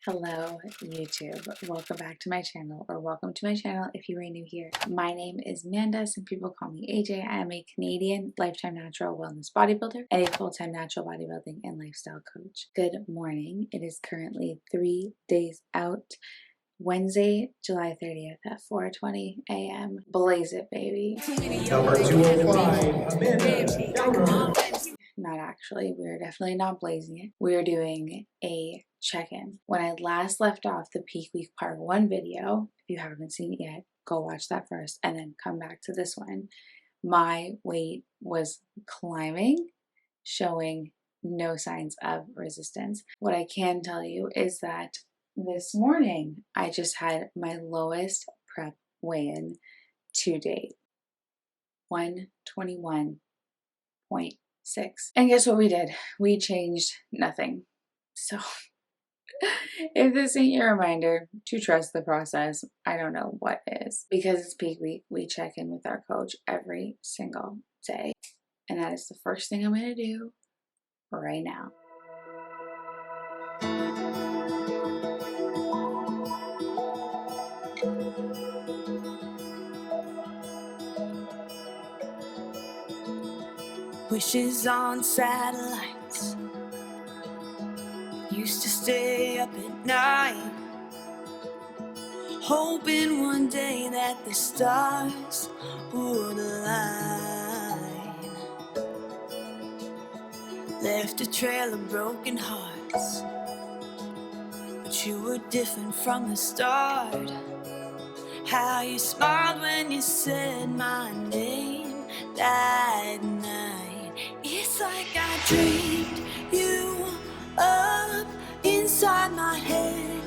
Hello YouTube, welcome back to my channel, or welcome to my channel if you are new here. My name is Amanda, some people call me AJ. I am a Canadian lifetime natural wellness bodybuilder and a full-time natural bodybuilding and lifestyle coach. Good morning, it is currently 3 days out, Wednesday, July 30th at 4:20 a.m. Blaze it, baby. Number 205, Amanda. Not actually, we're definitely not blazing it. We're doing a check-in. When I last left off the peak week part 1 video, if you haven't seen it yet, go watch that first and then come back to this one. My weight was climbing, showing no signs of resistance. What I can tell you is that this morning I just had my lowest prep weigh-in to date, 121.6. And guess what we did? We changed nothing. So if this ain't your reminder to trust the process, I don't know what is. Because it's peak week, we check in with our coach every single day. And that is the first thing I'm going to do right now. Wishes on satellites, used to stay up at night, hoping one day that the stars would align. Left a trail of broken hearts, but you were different from the start. How you smiled when you said my name that night. It's like I dreamed you up inside my head.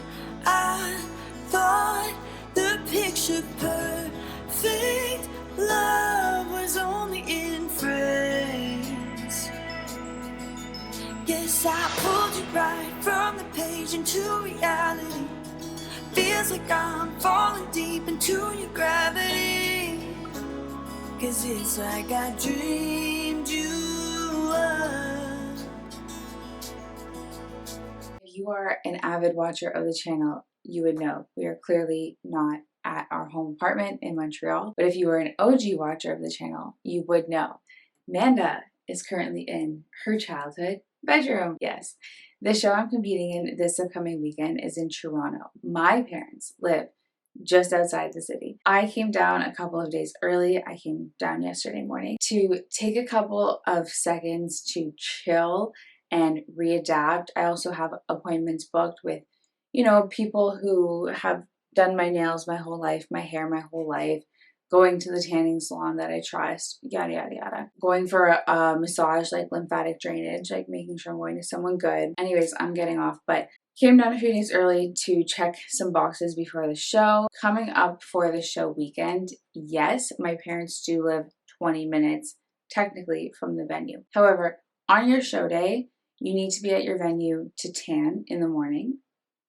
I thought the picture perfect love was only in frames. Guess I pulled you right from the page into reality. Feels like I'm falling deep into your gravity. 'Cause it's like I dreamed you up. If you are an avid watcher of the channel, you would know we are clearly not at our home apartment in Montreal. But if you are an OG watcher of the channel, you would know Amanda is currently in her childhood bedroom. Yes, the show I'm competing in this upcoming weekend is in Toronto. My parents live just outside the city. I came down a couple of days early. I came down yesterday morning to take a couple of seconds to chill and readapt. I also have appointments booked with, people who have done my nails my whole life, my hair my whole life, going to the tanning salon that I trust, yada, yada, yada. Going for a massage, like lymphatic drainage, like making sure I'm going to someone good. Anyways, I'm getting off, but came down a few days early to check some boxes before the show. Coming up for the show weekend, yes, my parents do live 20 minutes technically from the venue. However, on your show day, you need to be at your venue to tan in the morning.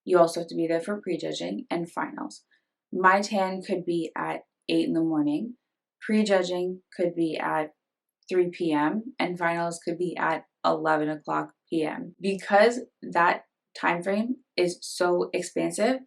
You also have to be there for prejudging and finals. My tan could be at 8 in the morning, prejudging could be at 3 p.m., and finals could be at 11 o'clock p.m. Because that time frame is so expansive,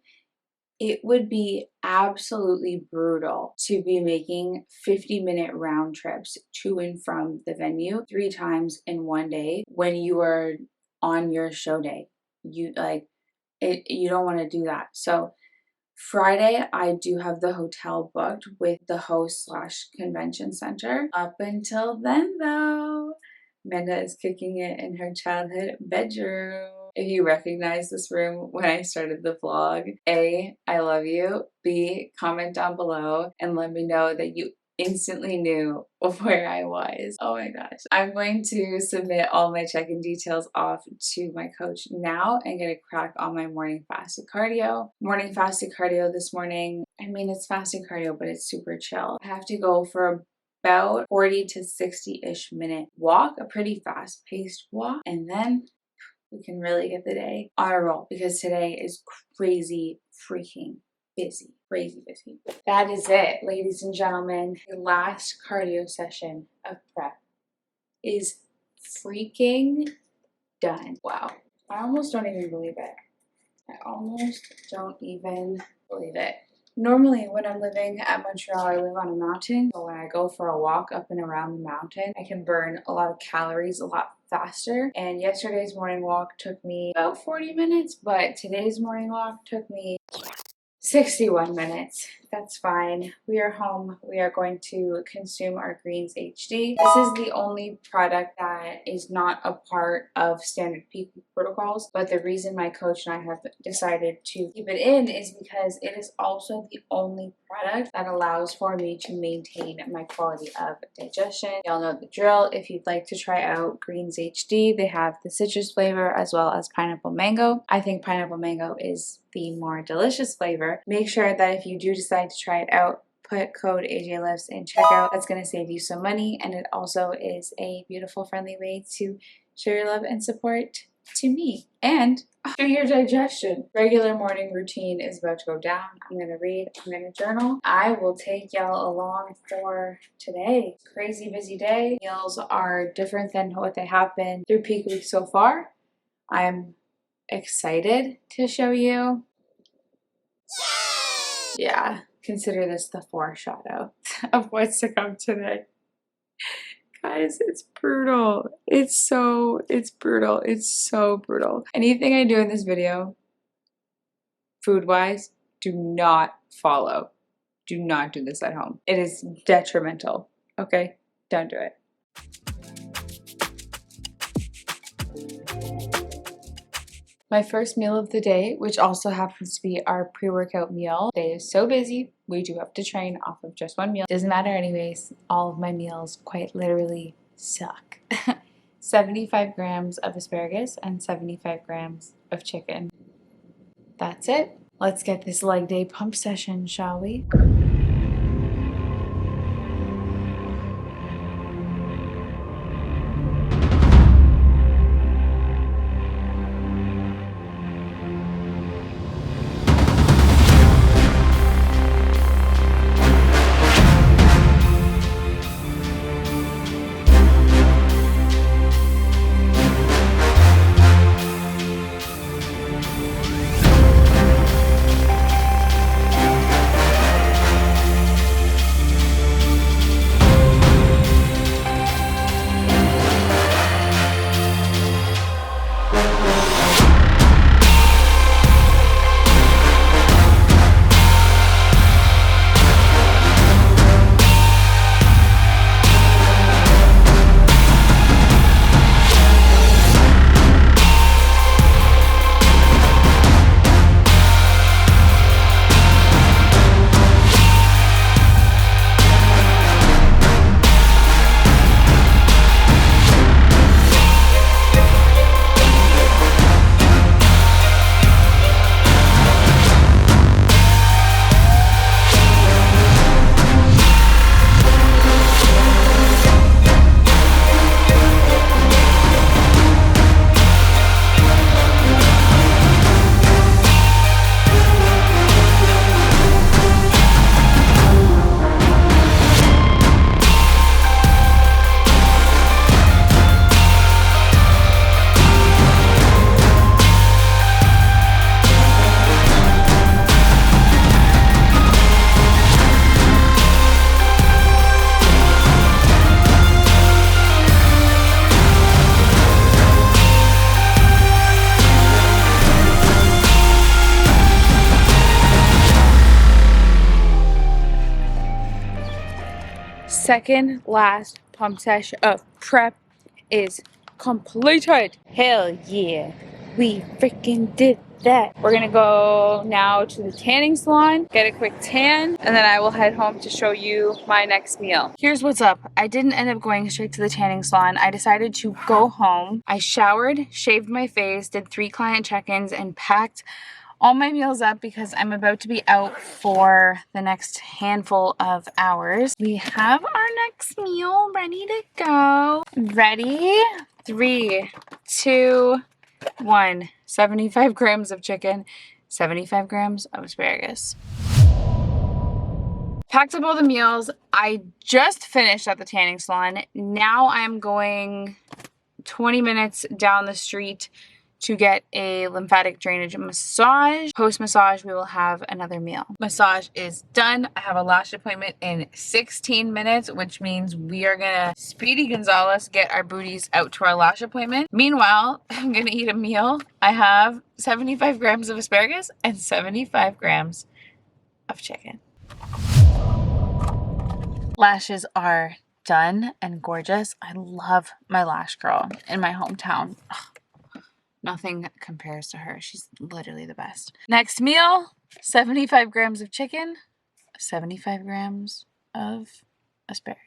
it would be absolutely brutal to be making 50-minute round trips to and from the venue 3 times in one day when you are on your show day. You don't want to do that. So Friday, I do have the hotel booked with the host/convention center. Up until then, though, Amanda is kicking it in her childhood bedroom. If you recognize this room when I started the vlog, A, I love you. B, comment down below and let me know that you instantly knew where I was. Oh my gosh. I'm going to submit all my check-in details off to my coach now and get a crack on my morning fasted cardio. Morning fasted cardio this morning, I mean, it's fasted cardio, but it's super chill. I have to go for about 40 to 60-ish minute walk, a pretty fast-paced walk, and then we can really get the day on a roll because today is crazy freaking busy, crazy busy. That is it, ladies and gentlemen. The last cardio session of prep is freaking done. Wow. I almost don't even believe it. I almost don't even believe it. Normally, when I'm living at Montreal, I live on a mountain. So when I go for a walk up and around the mountain, I can burn a lot of calories a lot faster. And yesterday's morning walk took me about 40 minutes, but today's morning walk took me 61 minutes. That's fine. We are home. We are going to consume our greens HD. This is the only product that is not a part of standard peak protocols, but the reason my coach and I have decided to keep it in is because it is also the only product that allows for me to maintain my quality of digestion. Y'all know the drill. If you'd like to try out greens HD, they have the citrus flavor as well as pineapple mango. I think pineapple mango is the more delicious flavor. Make sure that if you do decide to try it out, put code AJLIFTS in checkout. That's going to save you some money, and it also is a beautiful, friendly way to show your love and support to me and to your digestion. Regular morning routine is about to go down. I'm going to read, I'm going to journal. I will take y'all along for today. Crazy busy day. Meals are different than what they have been through peak week so far. I'm excited to show you. Yeah, consider this the foreshadow of what's to come today. Guys, it's brutal. It's brutal. It's so brutal. Anything I do in this video, food-wise, do not follow. Do not do this at home. It is detrimental, okay? Don't do it. My first meal of the day, which also happens to be our pre-workout meal. Today is so busy, we do have to train off of just one meal. Doesn't matter anyways, all of my meals quite literally suck. 75 grams of asparagus and 75 grams of chicken. That's it. Let's get this leg day pump session, shall we? Second last pump session of prep is completed. Hell yeah, we freaking did that. We're gonna go now to the tanning salon, get a quick tan, and then I will head home to show you my next meal. Here's what's up. I didn't end up going straight to the tanning salon. I decided to go home. I showered, shaved my face, did 3 client check-ins, and packed all my meals up because I'm about to be out for the next handful of hours. We have our next meal ready to go. Ready? 3, 2, 1. 75 grams of chicken, 75 grams of asparagus. Packed up all the meals. I just finished at the tanning salon. Now I'm going 20 minutes down the street to get a lymphatic drainage massage. Post massage, we will have another meal. Massage is done. I have a lash appointment in 16 minutes, which means we are gonna Speedy Gonzalez get our booties out to our lash appointment. Meanwhile, I'm gonna eat a meal. I have 75 grams of asparagus and 75 grams of chicken. Lashes are done and gorgeous. I love my lash girl in my hometown. Ugh, nothing compares to her. She's literally the best. Next meal, 75 grams of chicken, 75 grams of asparagus.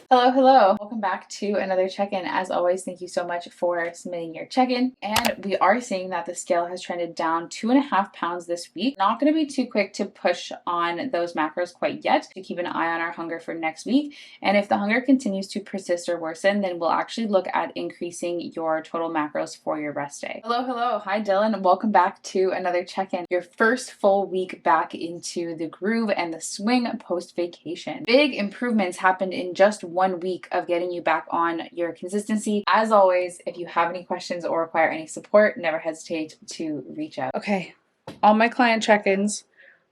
Hello, hello. Welcome back to another check-in. As always, thank you so much for submitting your check-in. And we are seeing that the scale has trended down 2.5 pounds this week. Not going to be too quick to push on those macros quite yet, to keep an eye on our hunger for next week. And if the hunger continues to persist or worsen, then we'll actually look at increasing your total macros for your rest day. Hello, hello. Hi, Dylan. Welcome back to another check-in. Your first full week back into the groove and the swing post-vacation. Big improvements happened in just 1 week of getting you back on your consistency. As always, if you have any questions or require any support, never hesitate to reach out. Okay, all my client check-ins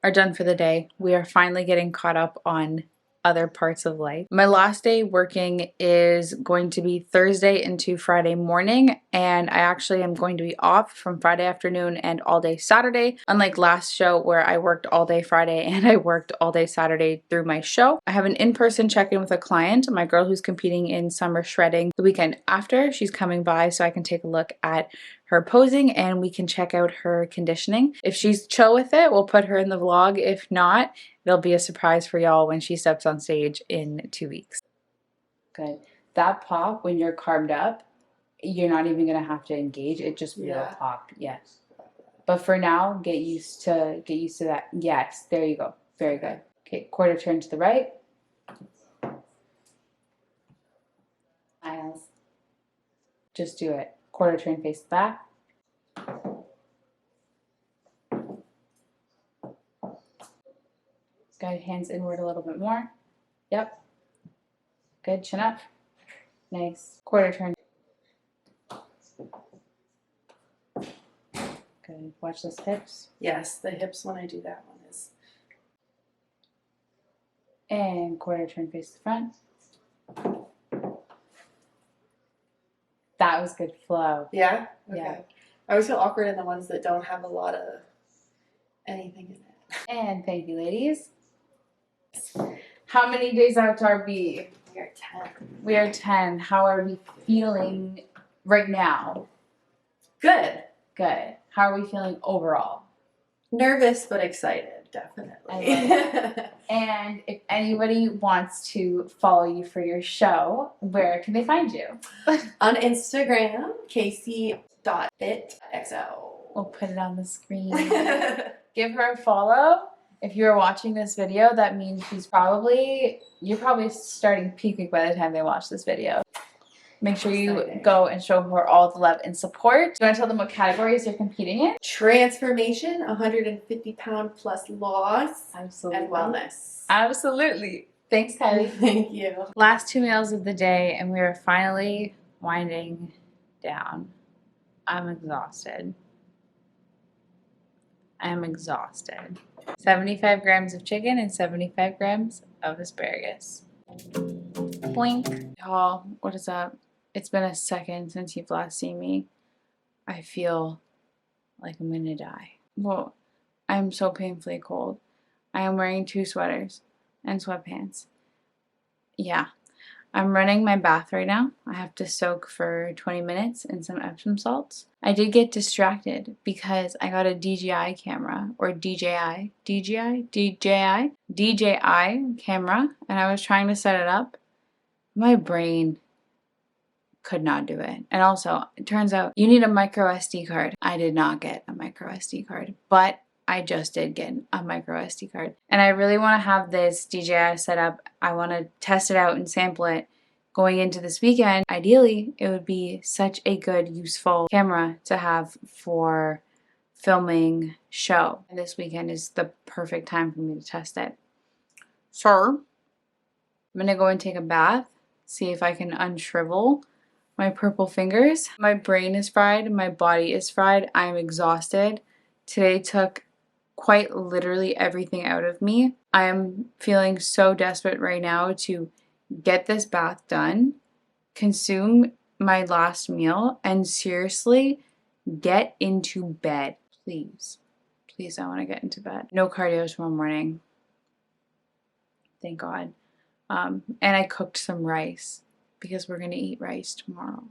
are done for the day. We are finally getting caught up on other parts of life. My last day working is going to be Thursday into Friday morning, and I actually am going to be off from Friday afternoon and all day Saturday, unlike last show where I worked all day Friday and I worked all day Saturday through my show. I have an in-person check-in with a client, my girl who's competing in summer shredding the weekend after. She's coming by so I can take a look at her posing and we can check out her conditioning. If she's chill with it, we'll put her in the vlog. If not, it'll be a surprise for y'all when she steps on stage in 2 weeks. Good. That pop, when you're carved up, you're not even gonna have to engage. It just will pop. Yes. But for now, get used to that. Yes. There you go. Very good. Okay. Quarter turn to the right. Smiles. Just do it. Quarter turn face back. Guide hands inward a little bit more. Yep. Good. Chin up. Nice. Quarter turn. Good. Watch those hips. Yes, the hips when I do that one is. And quarter turn face the front. That was good flow. Yeah? Okay. Yeah. I always feel awkward in the ones that don't have a lot of anything in it. And thank you, ladies. How many days out are we? We are 10. We are 10. How are we feeling right now? Good. Good. How are we feeling overall? Nervous but excited, definitely. I love And if anybody wants to follow you for your show, where can they find you? On Instagram, casey.fit.xo. We'll put it on the screen. Give her a follow. If you're watching this video, that means you're probably starting peak week by the time they watch this video. Make sure you go and show her all the love and support. Do you want to tell them what categories you're competing in? Transformation, 150 pound plus loss. Absolutely. And wellness. Absolutely. Thanks, Kylie. Thank you. Last 2 meals of the day, and we are finally winding down. I'm exhausted. I am exhausted. 75 grams of chicken and 75 grams of asparagus. Blink. Y'all, what is up? It's been a second since you've last seen me. I feel like I'm gonna die. Well, I'm so painfully cold. I am wearing 2 sweaters and sweatpants. Yeah. I'm running my bath right now. I have to soak for 20 minutes in some Epsom salts. I did get distracted because I got a DJI camera, or DJI camera, and I was trying to set it up. My brain could not do it. And also, it turns out you need a micro SD card. I did not get a micro SD card, but I just did get a micro SD card. And I really want to have this DJI set up. I want to test it out and sample it going into this weekend. Ideally, it would be such a good, useful camera to have for filming show. And this weekend is the perfect time for me to test it. So, I'm going to go and take a bath, see if I can unshrivel my purple fingers. My brain is fried. My body is fried. I'm exhausted. Today took quite literally everything out of me. I am feeling so desperate right now to get this bath done, consume my last meal, and seriously get into bed. Please. Please, I want to get into bed. No cardio tomorrow morning. Thank God. And I cooked some rice because we're going to eat rice tomorrow.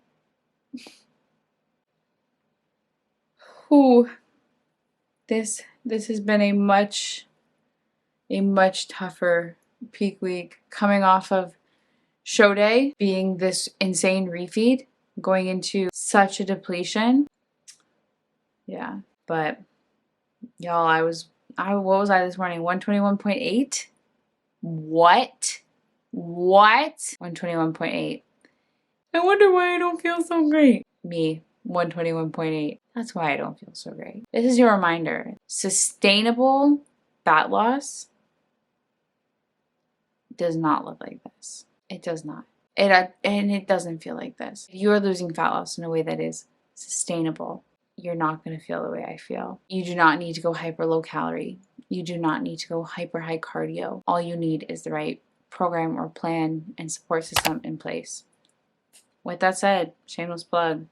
Whew. This has been a much tougher peak week, coming off of show day being this insane refeed, going into such a depletion. Yeah, but y'all, what was I this morning? 121.8? What? 121.8. I wonder why I don't feel so great. Me, 121.8. That's why I don't feel so great. This is your reminder. Sustainable fat loss does not look like this. It does not. And it doesn't feel like this. If you are losing fat loss in a way that is sustainable, you're not going to feel the way I feel. You do not need to go hyper low calorie. You do not need to go hyper high cardio. All you need is the right program or plan and support system in place. With that said, shameless plug,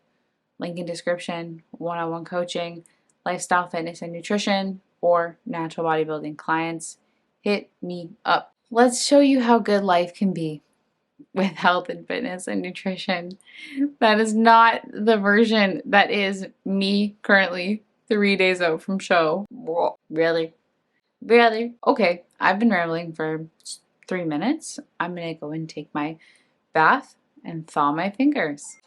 link in description, one-on-one coaching, lifestyle, fitness, and nutrition, or natural bodybuilding clients. Hit me up. Let's show you how good life can be with health and fitness and nutrition. That is not the version that is me currently 3 days out from show. Really? Really? Okay, I've been rambling for 3 minutes. I'm gonna go and take my bath and thaw my fingers.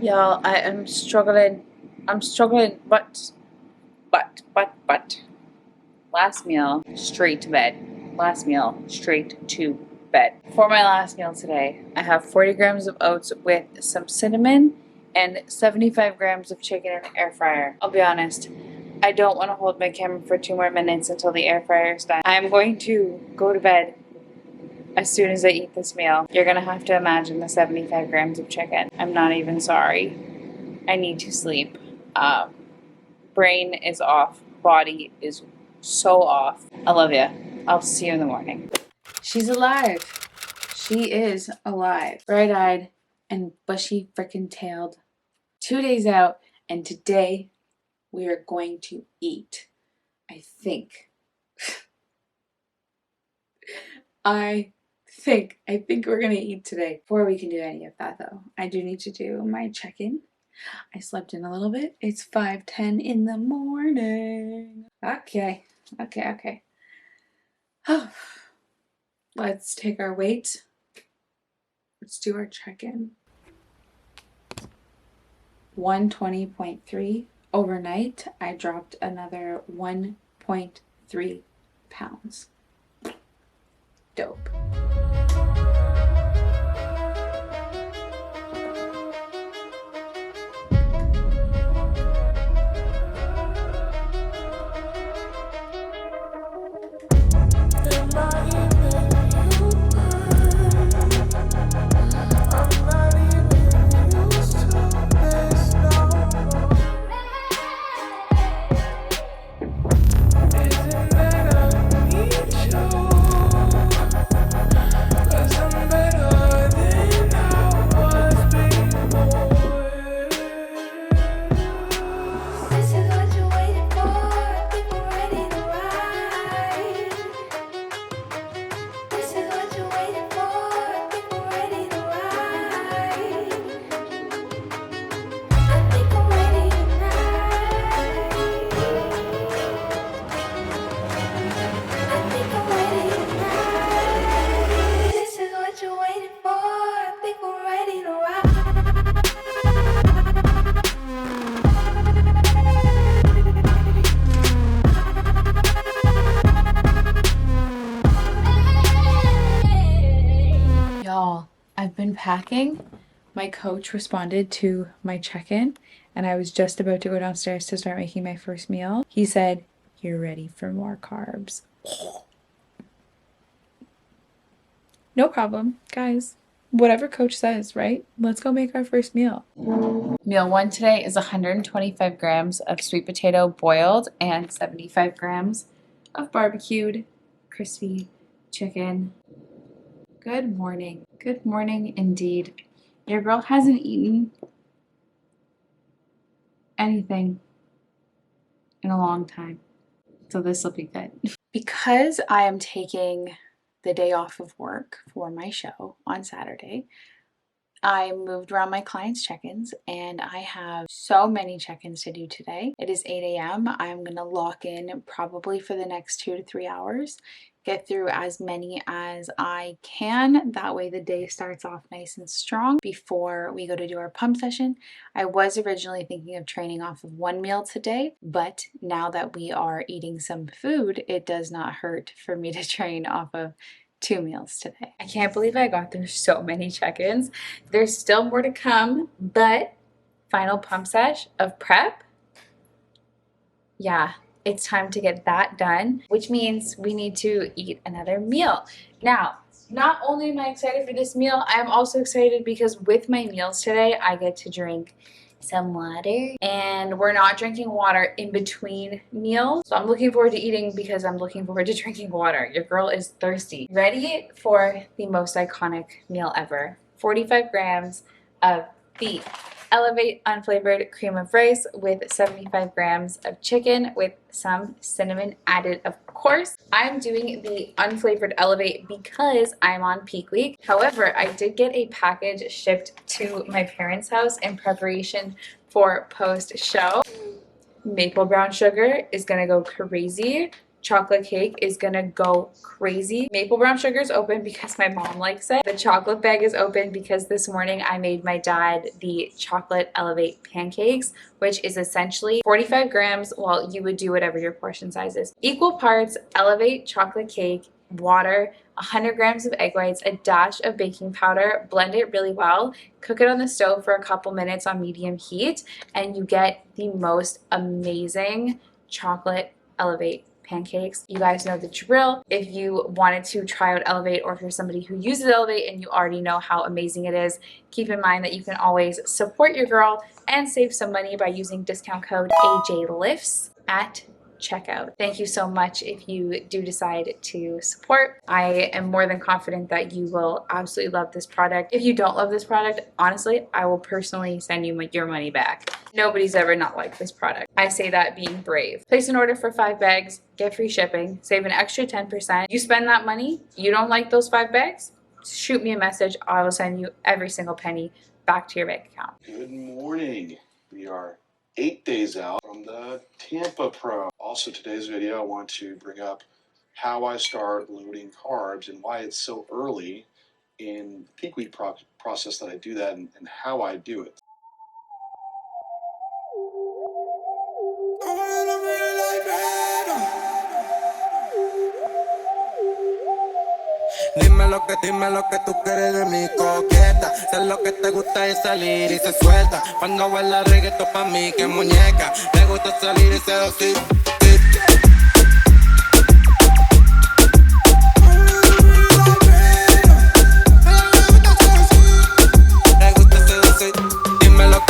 Y'all, I am struggling. I'm struggling, but. Last meal, straight to bed. Last meal, straight to bed. For my last meal today, I have 40 grams of oats with some cinnamon and 75 grams of chicken in the air fryer. I'll be honest, I don't want to hold my camera for 2 more minutes until the air fryer is done. I'm going to go to bed as soon as I eat this meal. You're going to have to imagine the 75 grams of chicken. I'm not even sorry. I need to sleep. Brain is off. Body is so off. I love you. I'll see you in the morning. She's alive. She is alive. Bright-eyed and bushy frickin' tailed. 2 days out, and today we are going to eat. I think we're gonna eat today. Before we can do any of that though, I do need to do my check-in. I slept in a little bit. It's 5:10 in the morning. Okay. Oh, let's take our weight. Let's do our check-in. 120.3. Overnight, I dropped another 1.3 pounds. Dope. I've been packing. My coach responded to my check-in and I was just about to go downstairs to start making my first meal. He said, "You're ready for more carbs." No problem, guys. Whatever coach says, right? Let's go make our first meal. Meal one today is 125 grams of sweet potato boiled and 75 grams of barbecued crispy chicken. Good morning. Good morning indeed. Your girl hasn't eaten anything in a long time, so this will be good. Because I am taking the day off of work for my show on Saturday, I moved around my clients' check-ins and I have so many check-ins to do today. It is 8 a.m. I'm gonna lock in probably for the next 2 to 3 hours, get through as many as I can. That way the day starts off nice and strong before we go to do our pump session. I was originally thinking of training off of one meal today, but now that we are eating some food, it does not hurt for me to train off of 2 meals today. I can't believe I got through so many check-ins. There's still more to come, but final pump sesh of prep. Yeah, it's time to get that done, which means we need to eat another meal. Now, not only am I excited for this meal, I'm also excited because with my meals today, I get to drink some water, and we're not drinking water in between meals, so I'm looking forward to eating because I'm looking forward to drinking water. Your girl is thirsty. Ready for the most iconic meal ever. 45 grams of the Elevate unflavored cream of rice with 75 grams of chicken with some cinnamon added, of course. I'm doing the unflavored Elevate because I'm on peak week. However, I did get a package shipped to my parents' house in preparation for post-show. Maple brown sugar is gonna go crazy. Chocolate cake is gonna go crazy. Maple brown sugar is open because my mom likes it. The chocolate bag is open because this morning I made my dad the chocolate Elevate pancakes, which is essentially 45 grams. Well, you would do whatever your portion size is. Equal parts Elevate chocolate cake, water, 100 grams of egg whites, a dash of baking powder, blend it really well, cook it on the stove for a couple minutes on medium heat, and you get the most amazing chocolate Elevate pancakes. You guys know the drill. If you wanted to try out Elevate, or if you're somebody who uses Elevate and you already know how amazing it is, keep in mind that you can always support your girl and save some money by using discount code AJLIFTS at checkout. Thank you so much if you do decide to support. I am more than confident that you will absolutely love this product. If you don't love this product, honestly, I will personally send you your money back. Nobody's ever not liked this product. I say that being brave. Place an order for 5 bags, get free shipping, save an extra 10%. You spend that money, you don't like those 5 bags, shoot me a message. I will send you every single penny back to your bank account. Good morning. We are 8 days out from the Tampa Pro. Also, today's video, I want to bring up how I start loading carbs and why it's so early in the peak week process that I do that, and how I do it. Dime lo que tú quieres de mi coqueta. Sé lo que te gusta es salir y se suelta. Cuando baila reggaetón pa' mí que muñeca. Me gusta salir y seducir. Me gusta seducir. Dime lo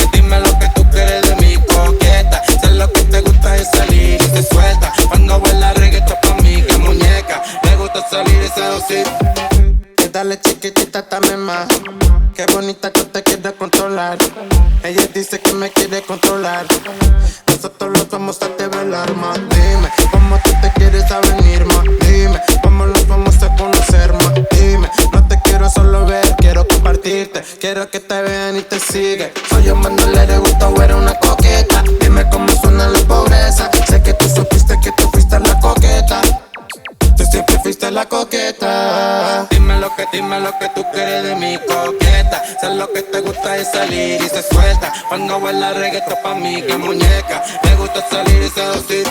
que tú quieres de mi coqueta. Sé lo que te gusta es salir y se suelta. Cuando baila reggaetón pa' mí que muñeca. Me gusta salir y seducir. Dale chiquitita, dame más. Qué bonita que te quiere controlar. Ella dice que me quiere controlar. Nosotros los vamos a develar más. Dime cómo tú te quieres venir más. Dime cómo los vamos a conocer más. Dime, no te quiero solo ver, quiero compartirte. Quiero que te vean y te siguen. Soy un bandolero, le gusta o eres una coqueta. Dime cómo suena la pobreza. Sé que tú supiste que tú fuiste la coqueta. Tú siempre fuiste la coqueta. Dime lo que tú quieres de mi coqueta. Sé lo que te gusta es salir y se suelta. Cuando baila reggaetón pa' mí que muñeca. Me gusta salir y seducir.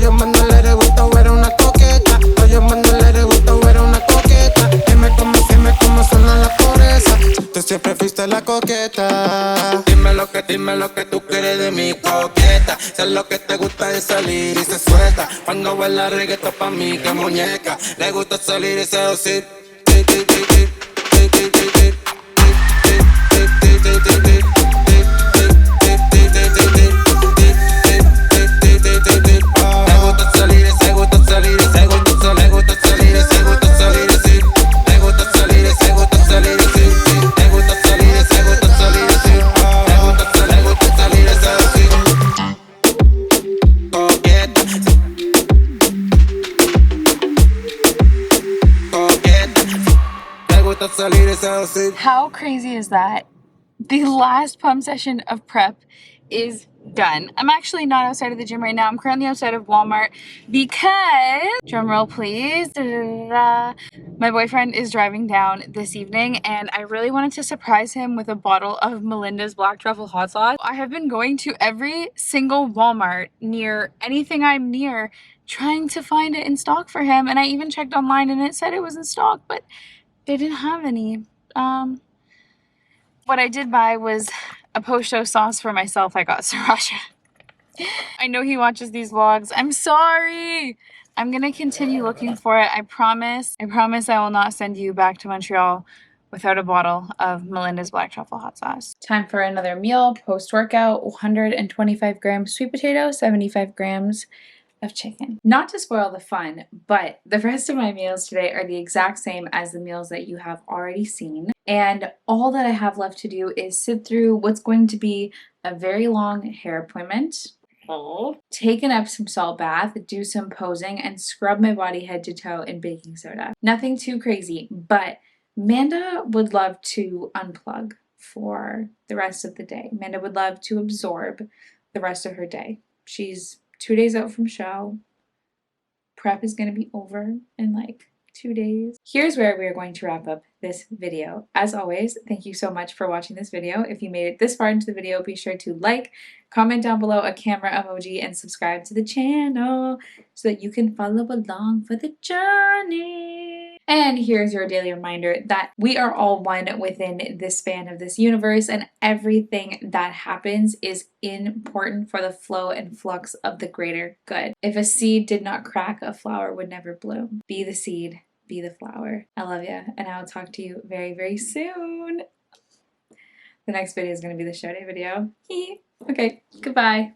Yo mandarle le gusta ver una coqueta. Yo mandarle le gusta ver una coqueta. Que me come, suena la pobreza. Tú siempre fuiste la coqueta. Dime lo que tú quieres de mi coqueta. Sé lo que te gusta de salir y se suelta. Cuando baila reggaetón pa' mí que muñeca. Le gusta salir y seducir. How crazy is that? The last pump session of prep is done. I'm actually not outside of the gym right now. I'm currently outside of Walmart because, drum roll please, my boyfriend is driving down this evening and I really wanted to surprise him with a bottle of Melinda's Black Truffle Hot Sauce. I have been going to every single Walmart near anything I'm near trying to find it in stock for him, and I even checked online and it said it was in stock, but they didn't have any. What I did buy was a post-show sauce for myself. I got sriracha. I know he watches these vlogs. I'm sorry. I'm gonna continue looking for it. I promise. I promise I will not send you back to Montreal without a bottle of Melinda's Black Truffle Hot Sauce. Time for another meal. Post-workout, 125 grams sweet potato, 75 grams of chicken. Not to spoil the fun, but the rest of my meals today are the exact same as the meals that you have already seen. And all that I have left to do is sit through what's going to be a very long hair appointment, take an Epsom salt bath, do some posing, and scrub my body head to toe in baking soda. Nothing too crazy, but Amanda would love to unplug for the rest of the day. Amanda would love to absorb the rest of her day. She's 2 days out from show. Prep is going to be over in like 2 days. Here's where we are going to wrap up this video. As always, thank you so much for watching this video. If you made it this far into the video, be sure to like, comment down below a camera emoji, and subscribe to the channel so that you can follow along for the journey. And here's your daily reminder that we are all one within this span of this universe, and everything that happens is important for the flow and flux of the greater good. If a seed did not crack, a flower would never bloom. Be the seed, be the flower. I love you, and I will talk to you very, very soon. The next video is going to be the show day video. Okay, goodbye.